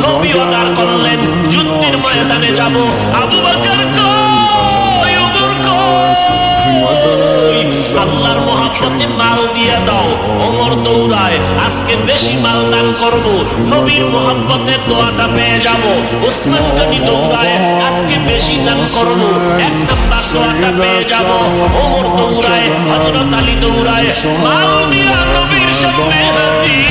নবীও দাঁড় করলেন, যুদ্ধের ময়দানে যাব। আবু বকর কই, ওমর কই, আল্লাহর মহব্বতে মাল দিয়া দাও। ওমর দৌড়ায়, আজকে বেশি মাল দান করব, নবীর মহব্বতের দোয়াটা পেয়ে যাব। ওসমান গনি দৌড়ায়, আজকে বেশি দান করব, এক নাম্বার দোয়াটা পেয়ে যাব। ওমর দৌড়ায়, হযরত আলী দৌড়ায়, মাল দিয়া নবীর সামনে হাজির।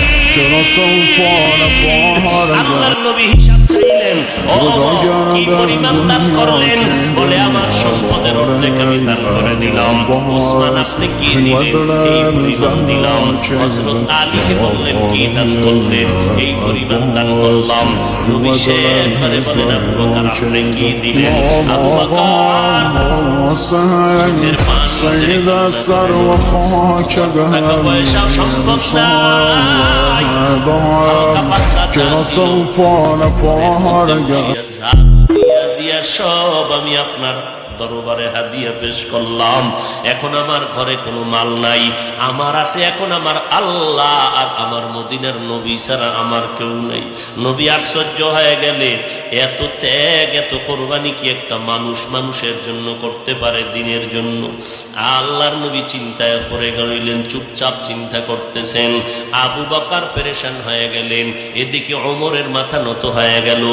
আল্লাহর নবী হিসাব চাইলেন, ও ওমর কি পরিমাণ দান করলেন? বলে আমার সম্পদের অর্ধেক আমি দান করে দিলাম। ওসমান আপনি কি দিলেন? এই পরিমাণ দিলাম। হযরত আলীকে বললেন কি দান করলেন? এই পরিমাণ দান করলাম। নবী শেষবারে বলেন আবু বকর আপনি কি দিলেন? আবু বকর চোখের পানি টাকা পয়সা সম্পদ নাই, দিয়া সব আমি আপনার দরবারে হাদিয়া পেশ করলাম। এখন আমার ঘরে কোনো মাল নাই, আমার আছে এখন আমার আল্লাহ আর আমার মদিনার নবী ছাড়া আমার কেউ নেই। নবী আশ্চর্য হয়ে গেলে, এত ত্যাগ এত কোরবানি কি একটা মানুষ মানুষের জন্য করতে পারে, দিনের জন্য? আল্লাহর নবী চিন্তায় পড়ে গেলেন, চুপচাপ চিন্তা করতেছেন। আবু বকর পেরেশান হয়ে গেলেন, এদিকে ওমরের মাথা নত হয়ে গেল।